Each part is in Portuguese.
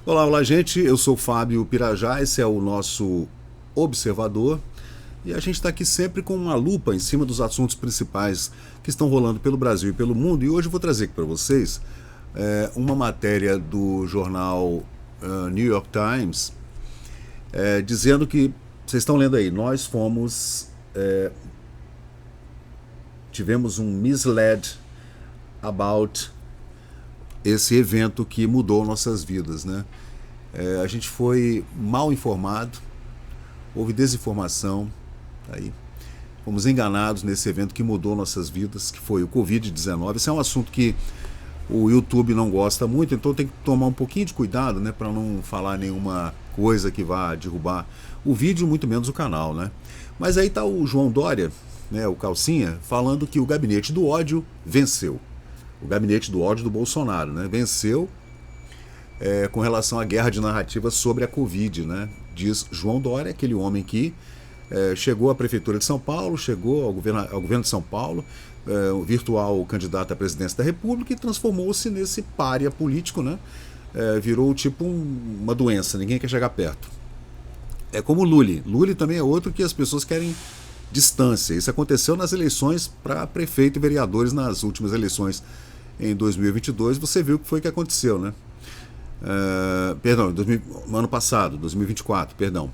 Olá, olá, gente. Eu sou o Fábio Pirajá, esse é o nosso Observador. E a gente está aqui sempre com uma lupa em cima dos assuntos principais que estão rolando pelo Brasil e pelo mundo. E hoje eu vou trazer aqui para vocês uma matéria do jornal New York Times, dizendo que, vocês estão lendo aí, nós tivemos um misled about esse evento que mudou nossas vidas, né? A gente foi mal informado, houve desinformação, aí fomos enganados nesse evento que mudou nossas vidas, que foi o Covid-19. Esse é um assunto que o YouTube não gosta muito, então tem que tomar um pouquinho de cuidado, né, para não falar nenhuma coisa que vá derrubar o vídeo, muito menos o canal, né? Mas aí tá o João Dória, né, o Calcinha, falando que o gabinete do ódio venceu. O gabinete do ódio do Bolsonaro, né, venceu com relação à guerra de narrativas sobre a Covid, né? Diz João Dória, aquele homem que chegou à Prefeitura de São Paulo, chegou ao governo de São Paulo, o virtual candidato à presidência da República, e transformou-se nesse pária político, né? Virou tipo uma doença, ninguém quer chegar perto. É como o Lully. Lully também é outro que as pessoas querem distância. Isso aconteceu nas eleições para prefeito e vereadores, nas últimas eleições em 2022. Você viu o que foi que aconteceu, né? No ano passado, 2024, perdão,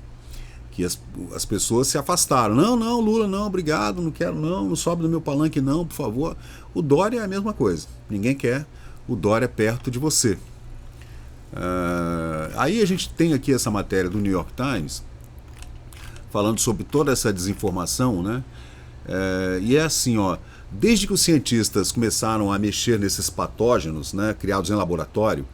que as pessoas se afastaram. Não, Lula, não, obrigado, não quero, não sobe no meu palanque, não, por favor. O Dória é a mesma coisa, ninguém quer o Dória perto de você. Aí a gente tem aqui essa matéria do New York Times, falando sobre toda essa desinformação, né? E é assim, ó, desde que os cientistas começaram a mexer nesses patógenos, né, criados em laboratório,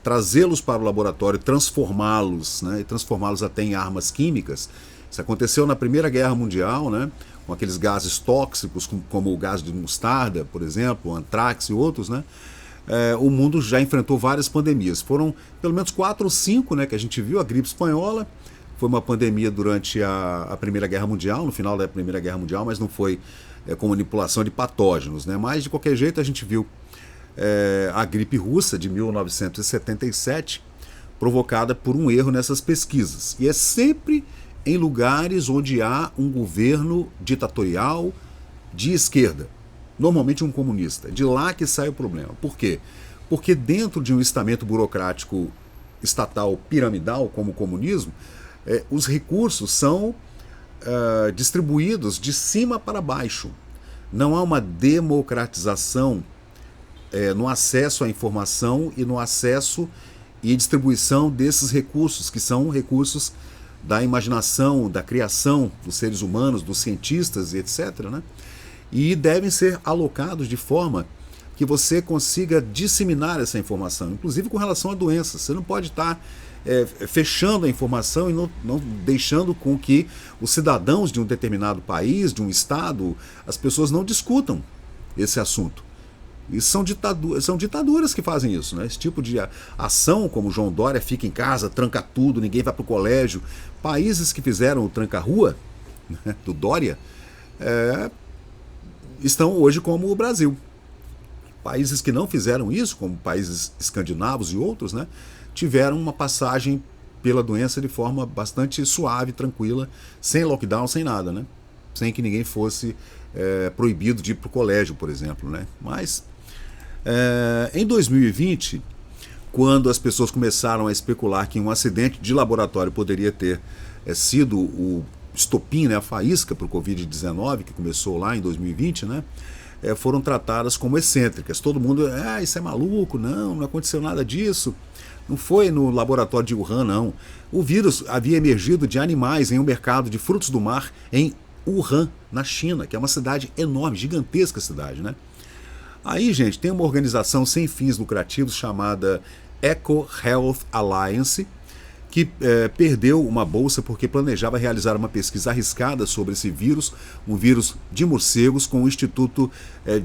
trazê-los para o laboratório, transformá-los, né, e transformá-los até em armas químicas. Isso aconteceu na Primeira Guerra Mundial, né, com aqueles gases tóxicos, como o gás de mostarda, por exemplo, o antrax e outros, né. O mundo já enfrentou várias pandemias. Foram pelo menos 4 ou 5, né, que a gente viu. A gripe espanhola foi uma pandemia durante a Primeira Guerra Mundial, no final da Primeira Guerra Mundial, mas não foi com manipulação de patógenos, né. Mas, de qualquer jeito, a gente viu a gripe russa de 1977, provocada por um erro nessas pesquisas. E é sempre em lugares onde há um governo ditatorial de esquerda, normalmente um comunista. De lá que sai o problema. Por quê? Porque dentro de um estamento burocrático estatal piramidal, como o comunismo, os recursos são distribuídos de cima para baixo. Não há uma democratização no acesso à informação e no acesso e distribuição desses recursos, que são recursos da imaginação, da criação dos seres humanos, dos cientistas e etc., né? E devem ser alocados de forma que você consiga disseminar essa informação, inclusive com relação a doenças. Você não pode estar fechando a informação e não deixando com que os cidadãos de um determinado país, de um estado, as pessoas não discutam esse assunto. E são ditaduras que fazem isso, né? Esse tipo de ação, como João Dória, fica em casa, tranca tudo, ninguém vai para o colégio. Países que fizeram o tranca-rua, né, do Dória, estão hoje como o Brasil. Países que não fizeram isso, como países escandinavos e outros, né, tiveram uma passagem pela doença de forma bastante suave, tranquila, sem lockdown, sem nada, né? Sem que ninguém fosse proibido de ir para o colégio, por exemplo, né? Mas em 2020, quando as pessoas começaram a especular que um acidente de laboratório poderia ter sido o estopim, né, a faísca para o Covid-19, que começou lá em 2020, né, foram tratadas como excêntricas. Todo mundo, isso é maluco, não aconteceu nada disso. Não foi no laboratório de Wuhan, não. O vírus havia emergido de animais em um mercado de frutos do mar em Wuhan, na China, que é uma cidade enorme, gigantesca cidade, né? Aí, gente, tem uma organização sem fins lucrativos chamada Eco Health Alliance, que perdeu uma bolsa porque planejava realizar uma pesquisa arriscada sobre esse vírus, um vírus de morcegos, com o Instituto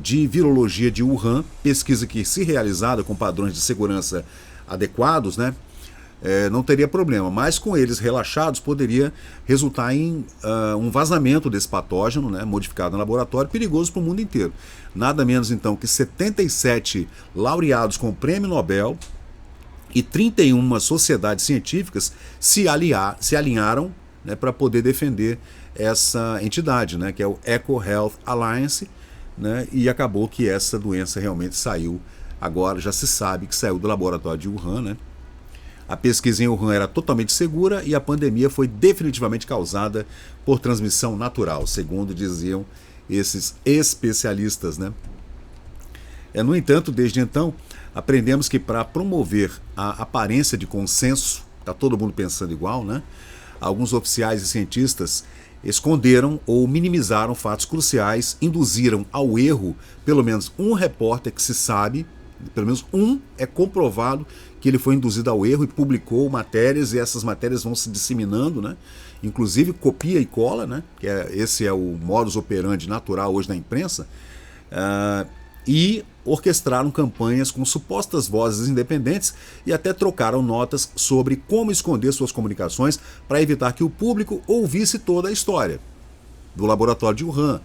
de Virologia de Wuhan, pesquisa que, se realizada com padrões de segurança adequados, né, não teria problema, mas com eles relaxados poderia resultar em um vazamento desse patógeno, né, modificado no laboratório, perigoso para o mundo inteiro. Nada menos então que 77 laureados com o Prêmio Nobel e 31 sociedades científicas se alinharam, né, para poder defender essa entidade, né, que é o EcoHealth Alliance, né, e acabou que essa doença realmente saiu, agora já se sabe que saiu do laboratório de Wuhan, né? A pesquisa em Wuhan era totalmente segura e a pandemia foi definitivamente causada por transmissão natural, segundo diziam esses especialistas, né? No entanto, desde então, aprendemos que para promover a aparência de consenso, está todo mundo pensando igual, né? Alguns oficiais e cientistas esconderam ou minimizaram fatos cruciais, induziram ao erro pelo menos um repórter que se sabe, pelo menos um é comprovado que ele foi induzido ao erro e publicou matérias, e essas matérias vão se disseminando, né? Inclusive copia e cola, né? Esse é o modus operandi natural hoje na imprensa, e orquestraram campanhas com supostas vozes independentes e até trocaram notas sobre como esconder suas comunicações para evitar que o público ouvisse toda a história do laboratório de Wuhan,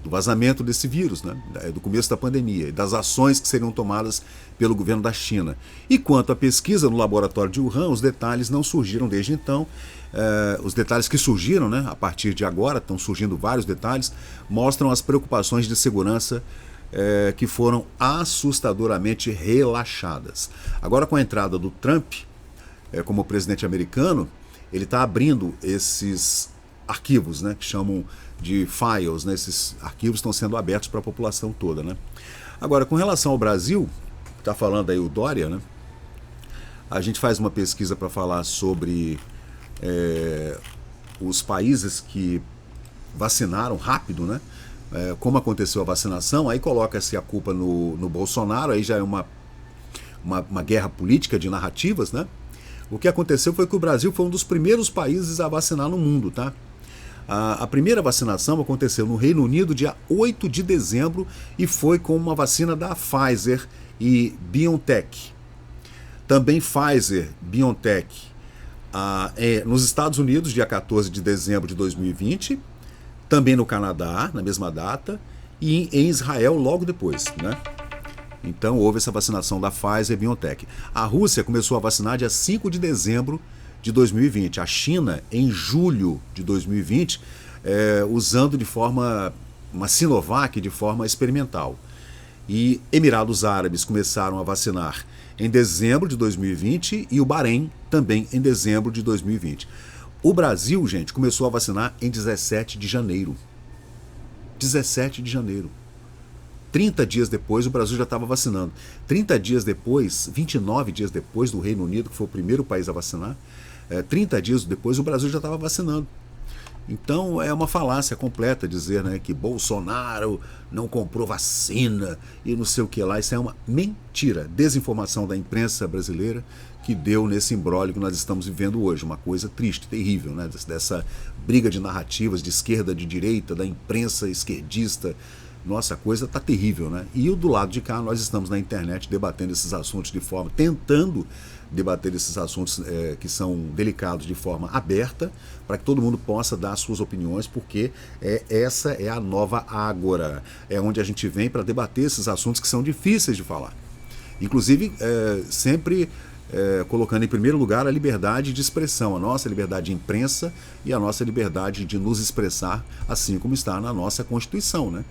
do vazamento desse vírus, né, do começo da pandemia e das ações que seriam tomadas pelo governo da China. E quanto à pesquisa no laboratório de Wuhan, os detalhes não surgiram desde então. Os detalhes que surgiram, né, a partir de agora, estão surgindo vários detalhes, mostram as preocupações de segurança que foram assustadoramente relaxadas. Agora, com a entrada do Trump como presidente americano, ele está abrindo esses arquivos, né, que chamam de files, né, esses arquivos estão sendo abertos para a população toda, né? Agora, com relação ao Brasil, está falando aí o Dória, né? A gente faz uma pesquisa para falar sobre os países que vacinaram rápido, né? Como aconteceu a vacinação, aí coloca-se a culpa no Bolsonaro, aí já é uma guerra política de narrativas, né? O que aconteceu foi que o Brasil foi um dos primeiros países a vacinar no mundo, tá? A primeira vacinação aconteceu no Reino Unido dia 8 de dezembro e foi com uma vacina da Pfizer e BioNTech. Também Pfizer, BioNTech, nos Estados Unidos, dia 14 de dezembro de 2020, também no Canadá, na mesma data, e em Israel logo depois, né? Então houve essa vacinação da Pfizer e BioNTech. A Rússia começou a vacinar dia 5 de dezembro de 2020. A China, em julho de 2020, usando uma Sinovac de forma experimental. E Emirados Árabes começaram a vacinar em dezembro de 2020 e o Bahrein também em dezembro de 2020. O Brasil, gente, começou a vacinar em 17 de janeiro. 17 de janeiro. 30 dias depois, o Brasil já estava vacinando. 30 dias depois, 29 dias depois do Reino Unido, que foi o primeiro país a vacinar, 30 dias depois o Brasil já estava vacinando. Então é uma falácia completa dizer, né, que Bolsonaro não comprou vacina e não sei o que lá. Isso é uma mentira, desinformação da imprensa brasileira que deu nesse imbróglio que nós estamos vivendo hoje. Uma coisa triste, terrível, né, dessa briga de narrativas de esquerda, de direita, da imprensa esquerdista. Nossa, a coisa está terrível, né? E do lado de cá nós estamos na internet debatendo esses assuntos de forma, tentando debater esses assuntos que são delicados de forma aberta, para que todo mundo possa dar suas opiniões, porque essa é a nova ágora, é onde a gente vem para debater esses assuntos que são difíceis de falar. Inclusive, sempre colocando em primeiro lugar a liberdade de expressão, a nossa liberdade de imprensa e a nossa liberdade de nos expressar, assim como está na nossa Constituição, né?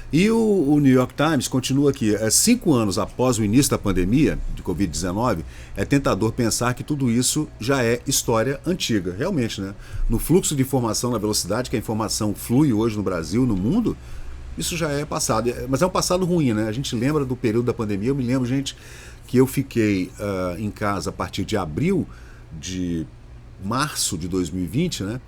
E o New York Times continua aqui, 5 anos após o início da pandemia de Covid-19, é tentador pensar que tudo isso já é história antiga. Realmente, né? No fluxo de informação, na velocidade que a informação flui hoje no Brasil, no mundo, isso já é passado. Mas é um passado ruim, né? A gente lembra do período da pandemia. Eu me lembro, gente, que eu fiquei em casa a partir de março de 2020, né?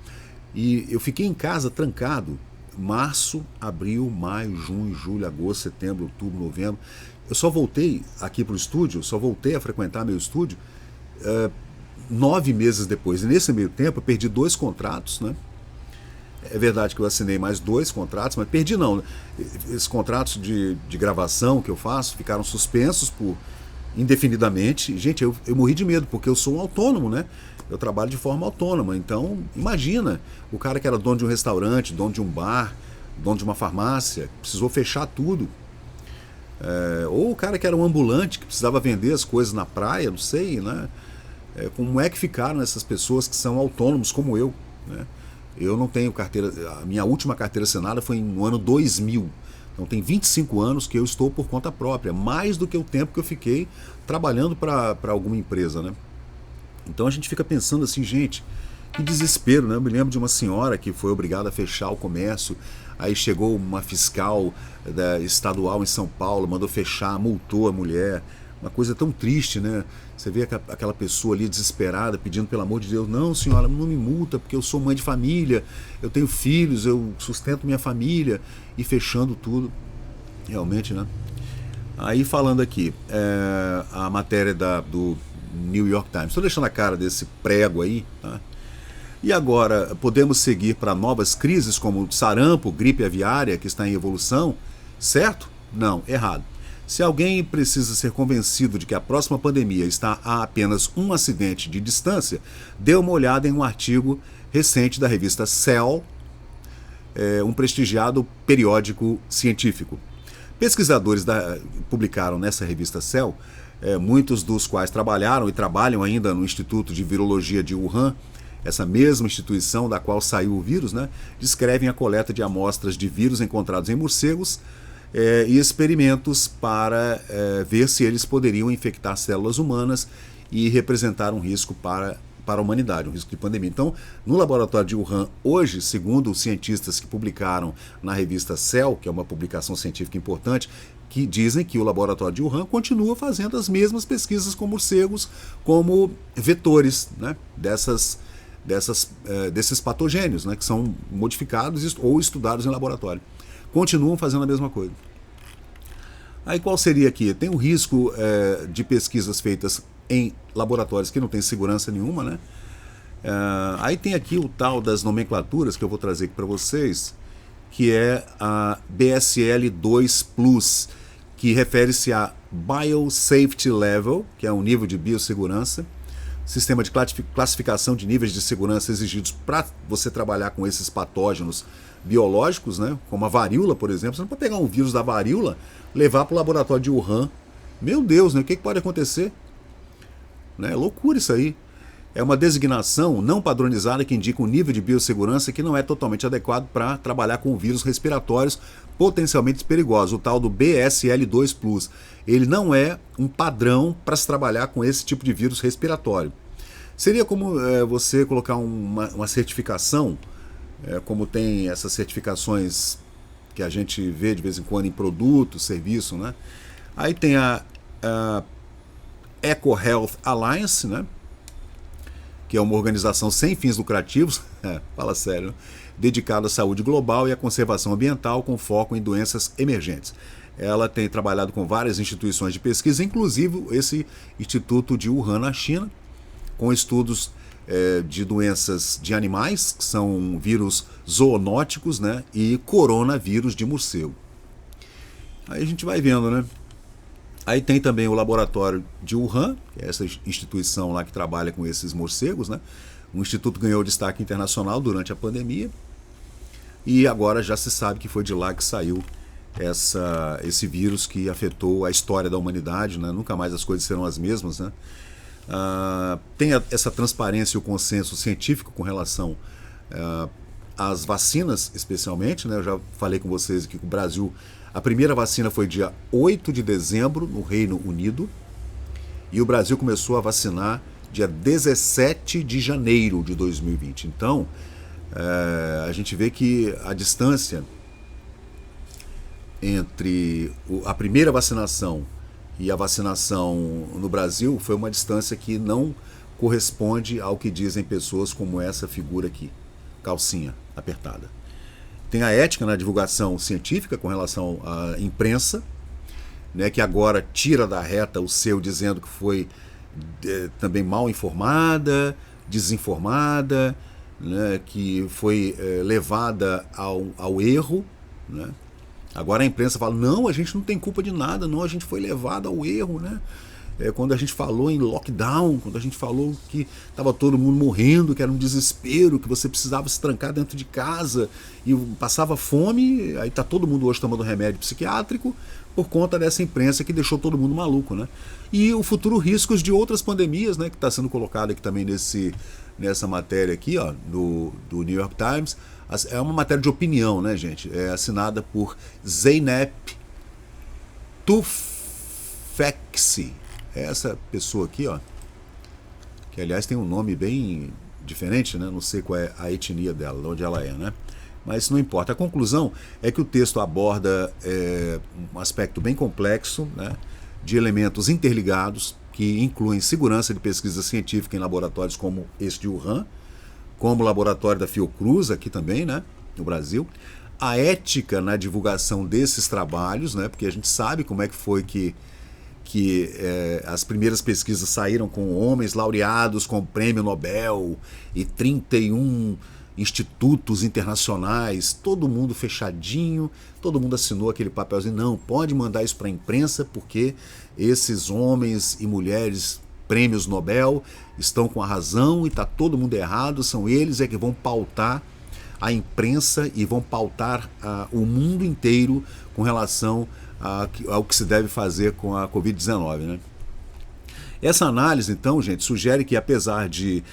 E eu fiquei em casa trancado. Março, abril, maio, junho, julho, agosto, setembro, outubro, novembro. Eu só voltei aqui para o estúdio, só voltei a frequentar meu estúdio 9 meses depois. E nesse meio tempo eu perdi 2 contratos, né? É verdade que eu assinei mais 2 contratos, mas perdi não. Esses contratos de gravação que eu faço ficaram suspensos por indefinidamente. Gente, eu morri de medo, porque eu sou um autônomo, né? Eu trabalho de forma autônoma, então imagina, o cara que era dono de um restaurante, dono de um bar, dono de uma farmácia, precisou fechar tudo. Ou o cara que era um ambulante, que precisava vender as coisas na praia, não sei, né? Como é que ficaram essas pessoas que são autônomos como eu, né? Eu não tenho carteira, a minha última carteira assinada foi no ano 2000. Então tem 25 anos que eu estou por conta própria, mais do que o tempo que eu fiquei trabalhando para alguma empresa, né? Então a gente fica pensando assim, gente, que desespero, né? Eu me lembro de uma senhora que foi obrigada a fechar o comércio, aí chegou uma fiscal estadual em São Paulo, mandou fechar, multou a mulher. Uma coisa tão triste, né? Você vê aquela pessoa ali desesperada, pedindo pelo amor de Deus, não senhora, não me multa, porque eu sou mãe de família, eu tenho filhos, eu sustento minha família, e fechando tudo, realmente, né? Aí falando aqui, a matéria do New York Times, estou deixando a cara desse prego aí, tá? E agora, podemos seguir para novas crises como sarampo, gripe aviária, que está em evolução, certo? Não, errado. Se alguém precisa ser convencido de que a próxima pandemia está a apenas um acidente de distância, dê uma olhada em um artigo recente da revista Cell, um prestigiado periódico científico. Pesquisadores publicaram nessa revista Cell, muitos dos quais trabalharam e trabalham ainda no Instituto de Virologia de Wuhan, essa mesma instituição da qual saiu o vírus, né, descrevem a coleta de amostras de vírus encontrados em morcegos e experimentos para ver se eles poderiam infectar células humanas e representar um risco para a humanidade, um risco de pandemia. Então, no laboratório de Wuhan, hoje, segundo os cientistas que publicaram na revista Cell, que é uma publicação científica importante, que dizem que o laboratório de Wuhan continua fazendo as mesmas pesquisas com morcegos como vetores, né, desses patogênios, né, que são modificados ou estudados em laboratório. Continuam fazendo a mesma coisa. Aí qual seria aqui? Tem o risco de pesquisas feitas em laboratórios que não têm segurança nenhuma, né? Aí tem aqui o tal das nomenclaturas que eu vou trazer aqui para vocês, que é a BSL-2 Plus, que refere-se a Biosafety Level, que é um nível de biossegurança, sistema de classificação de níveis de segurança exigidos para você trabalhar com esses patógenos biológicos, né? Como a varíola, por exemplo. Você não pode pegar um vírus da varíola, levar para o laboratório de Wuhan. Meu Deus, né? O que pode acontecer? Né? É loucura isso aí. É uma designação não padronizada que indica um nível de biossegurança que não é totalmente adequado para trabalhar com vírus respiratórios potencialmente perigosos, o tal do BSL-2 Plus. Ele não é um padrão para se trabalhar com esse tipo de vírus respiratório. Seria como você colocar uma certificação, como tem essas certificações que a gente vê de vez em quando em produto, serviço, né? Aí tem a EcoHealth Alliance, né? Que é uma organização sem fins lucrativos, fala sério, dedicada à saúde global e à conservação ambiental com foco em doenças emergentes. Ela tem trabalhado com várias instituições de pesquisa, inclusive esse Instituto de Wuhan, na China, com estudos de doenças de animais, que são vírus zoonóticos, né, e coronavírus de morcego. Aí a gente vai vendo, né? Aí tem também o laboratório de Wuhan, que é essa instituição lá que trabalha com esses morcegos, né? O instituto ganhou destaque internacional durante a pandemia e agora já se sabe que foi de lá que saiu esse vírus que afetou a história da humanidade, né? Nunca mais as coisas serão as mesmas, né? Tem essa transparência e o consenso científico com relação às vacinas, especialmente, né? Eu já falei com vocês aqui que o Brasil, a primeira vacina foi dia 8 de dezembro no Reino Unido e o Brasil começou a vacinar dia 17 de janeiro de 2020. Então, a gente vê que a distância entre a primeira vacinação e a vacinação no Brasil foi uma distância que não corresponde ao que dizem pessoas como essa figura aqui, calcinha apertada. Tem a ética na divulgação científica com relação à imprensa, né, que agora tira da reta o seu dizendo que foi também mal informada, desinformada, né, que foi levada ao erro, né? Agora a imprensa fala, não, a gente não tem culpa de nada, não, a gente foi levado ao erro, né? quando a gente falou em lockdown, quando a gente falou que estava todo mundo morrendo, que era um desespero, que você precisava se trancar dentro de casa e passava fome, aí está todo mundo hoje tomando remédio psiquiátrico por conta dessa imprensa que deixou todo mundo maluco, né? E o futuro riscos de outras pandemias, né, que está sendo colocado aqui também nessa matéria aqui, ó, do New York Times. É uma matéria de opinião, né, gente? É assinada por Zeynep Tufekci. É essa pessoa aqui, ó, que aliás tem um nome bem diferente, né? Não sei qual é a etnia dela, de onde ela é, né? Mas isso não importa. A conclusão é que o texto aborda um aspecto bem complexo, né, de elementos interligados que incluem segurança de pesquisa científica em laboratórios como esse de Wuhan, como o laboratório da Fiocruz aqui também, né, no Brasil, a ética na divulgação desses trabalhos, né, porque a gente sabe como é que foi que as primeiras pesquisas saíram com homens laureados com o Prêmio Nobel e 31 institutos internacionais, todo mundo fechadinho, todo mundo assinou aquele papelzinho, não, pode mandar isso para a imprensa porque esses homens e mulheres prêmios Nobel estão com a razão e está todo mundo errado, são eles que vão pautar a imprensa e vão pautar o mundo inteiro com relação ao que se deve fazer com a Covid-19, né? Essa análise, então, gente, sugere que apesar de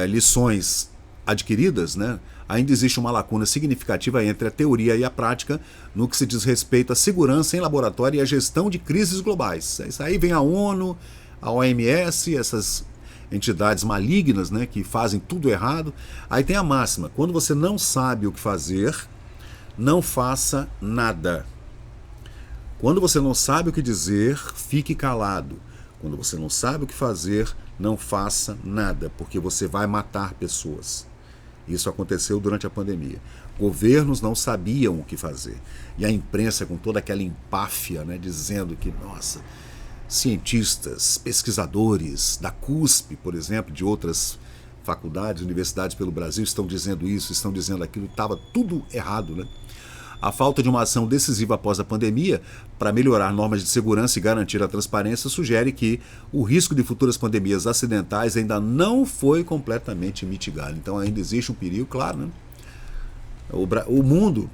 lições adquiridas, né, ainda existe uma lacuna significativa entre a teoria e a prática no que se diz respeito à segurança em laboratório e à gestão de crises globais. Isso aí vem a ONU, a OMS, essas entidades malignas, né, que fazem tudo errado. Aí tem a máxima: quando você não sabe o que fazer, não faça nada. Quando você não sabe o que dizer, fique calado. Quando você não sabe o que fazer, não faça nada, porque você vai matar pessoas. Isso aconteceu durante a pandemia. Governos não sabiam o que fazer. E a imprensa, com toda aquela empáfia, né, dizendo que, nossa, cientistas, pesquisadores da CUSP, por exemplo, de outras faculdades, universidades pelo Brasil, estão dizendo isso, estão dizendo aquilo, estava tudo errado, né? A falta de uma ação decisiva após a pandemia para melhorar normas de segurança e garantir a transparência sugere que o risco de futuras pandemias acidentais ainda não foi completamente mitigado. Então ainda existe um perigo, claro, né? O mundo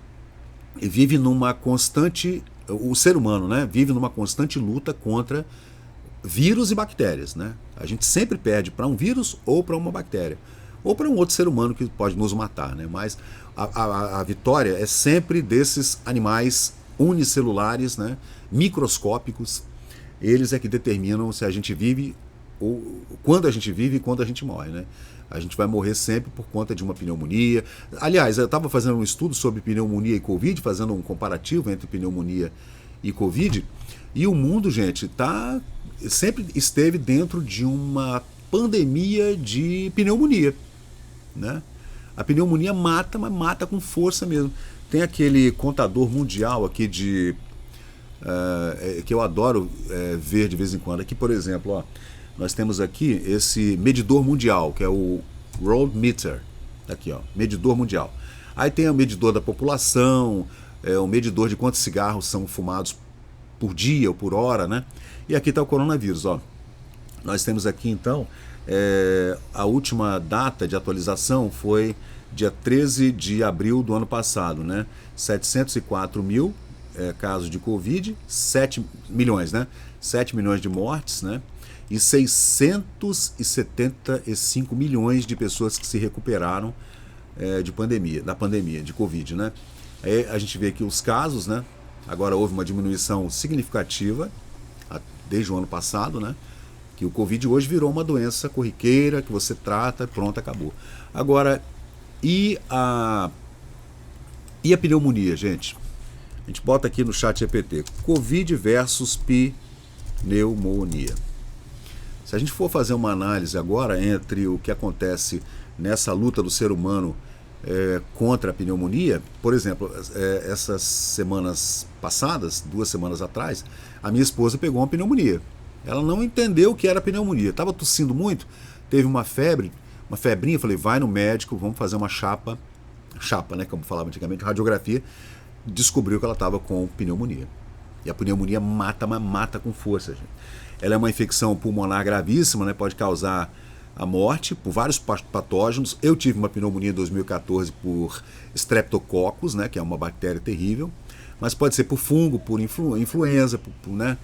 vive numa constante, o ser humano, né, vive numa constante luta contra vírus e bactérias, né? A gente sempre perde para um vírus ou para uma bactéria, ou para um outro ser humano que pode nos matar, né? Mas a vitória é sempre desses animais unicelulares, né, microscópicos. Eles é que determinam se a gente vive, ou quando a gente vive e quando a gente morre, né? A gente vai morrer sempre por conta de uma pneumonia. Aliás, eu estava fazendo um estudo sobre pneumonia e Covid, fazendo um comparativo entre pneumonia e Covid, e o mundo, gente, sempre esteve dentro de uma pandemia de pneumonia, né? A pneumonia mata, mas mata com força mesmo. Tem aquele contador mundial aqui que eu adoro ver de vez em quando. Aqui, por exemplo, ó, nós temos aqui esse medidor mundial, que é o World Meter. Aqui, ó, medidor mundial. Aí tem o medidor da população, o medidor de quantos cigarros são fumados por dia ou por hora, né? E aqui está o coronavírus, ó. Nós temos aqui, então, a última data de atualização foi dia 13 de abril do ano passado, né? 704 mil casos de Covid, 7 milhões, né? 7 milhões de mortes, né? E 675 milhões de pessoas que se recuperaram da pandemia de Covid, né? Aí a gente vê aqui os casos, né? Agora houve uma diminuição significativa desde o ano passado, né? Que o Covid hoje virou uma doença corriqueira, que você trata, pronto, acabou. Agora, e a pneumonia, gente? A gente bota aqui no chat GPT, Covid versus pneumonia. Se a gente for fazer uma análise agora entre o que acontece nessa luta do ser humano contra a pneumonia, por exemplo, essas semanas passadas, 2 semanas atrás, a minha esposa pegou uma pneumonia. Ela não entendeu o que era pneumonia. Estava tossindo muito, teve uma febre, uma febrinha. Falei, vai no médico, vamos fazer uma chapa, né, como falava antigamente, radiografia. Descobriu que ela estava com pneumonia. E a pneumonia mata, mas mata com força, gente. Ela é uma infecção pulmonar gravíssima, né? Pode causar a morte por vários patógenos. Eu tive uma pneumonia em 2014 por Streptococcus, né? Que é uma bactéria terrível. Mas pode ser por fungo, por influenza, né?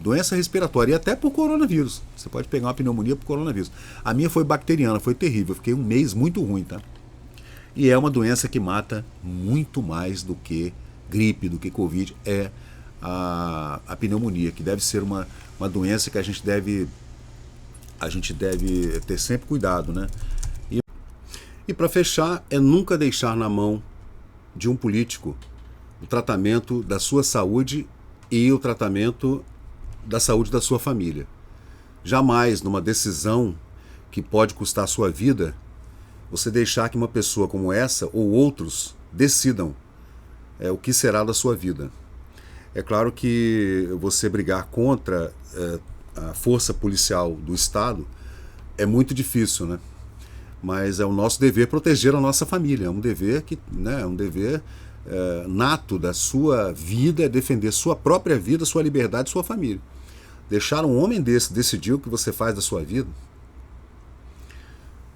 Doença respiratória e até por coronavírus. Você pode pegar uma pneumonia por coronavírus. A minha foi bacteriana, foi terrível. Eu fiquei um mês muito ruim, tá? E é uma doença que mata muito mais do que gripe, do que Covid, é a pneumonia, que deve ser uma doença que a gente deve ter sempre cuidado, né? E para fechar, é nunca deixar na mão de um político o tratamento da sua saúde e o tratamento da saúde da sua família. Jamais, numa decisão que pode custar a sua vida, você deixar que uma pessoa como essa ou outros decidam o que será da sua vida. É claro que você brigar contra a força policial do Estado é muito difícil, né? Mas é o nosso dever proteger a nossa família. É um dever nato da sua vida, é defender sua própria vida, sua liberdade, sua família. Deixar um homem desse decidir o que você faz da sua vida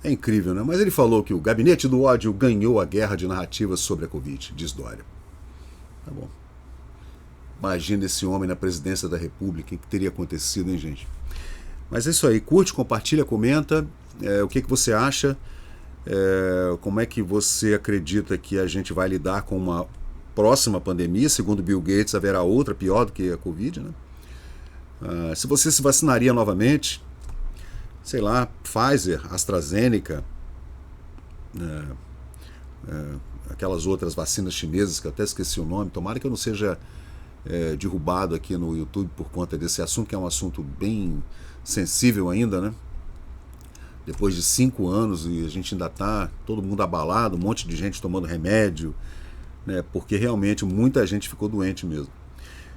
é incrível, né? Mas ele falou que o gabinete do ódio ganhou a guerra de narrativas sobre a Covid, diz Dória. Tá bom. Imagina esse homem na presidência da República, o que teria acontecido, hein, gente? Mas é isso aí, curte, compartilha, comenta, o que você acha, como é que você acredita que a gente vai lidar com uma próxima pandemia. Segundo Bill Gates, haverá outra pior do que a Covid, né? Se você se vacinaria novamente, sei lá, Pfizer, AstraZeneca, aquelas outras vacinas chinesas que eu até esqueci o nome, tomara que eu não seja derrubado aqui no YouTube por conta desse assunto, que é um assunto bem sensível ainda, né? Depois de 5 anos e a gente ainda está todo mundo abalado, um monte de gente tomando remédio, né? Porque realmente muita gente ficou doente mesmo.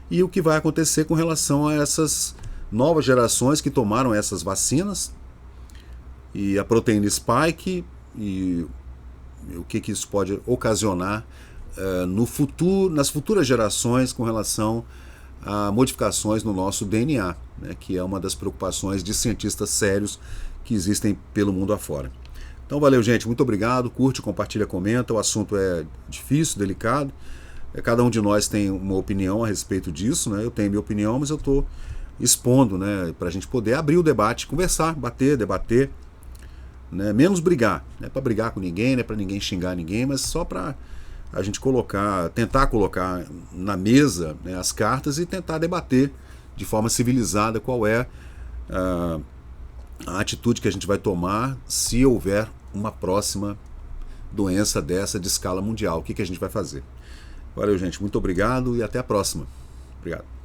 E o que vai acontecer com relação a essas novas gerações que tomaram essas vacinas e a proteína spike e o que isso pode ocasionar no futuro, nas futuras gerações com relação a modificações no nosso DNA, né, que é uma das preocupações de cientistas sérios que existem pelo mundo afora. Então valeu, gente, muito obrigado, curte, compartilha, comenta, o assunto é difícil, delicado, cada um de nós tem uma opinião a respeito disso, né? Eu tenho minha opinião, mas eu estou expondo, né, para a gente poder abrir o debate, conversar, debater, né, menos brigar, não é para brigar com ninguém, não é para ninguém xingar ninguém, mas só para a gente tentar colocar na mesa, né, as cartas e tentar debater de forma civilizada qual é a atitude que a gente vai tomar se houver uma próxima doença dessa de escala mundial. O que a gente vai fazer? Valeu, gente. Muito obrigado e até a próxima. Obrigado.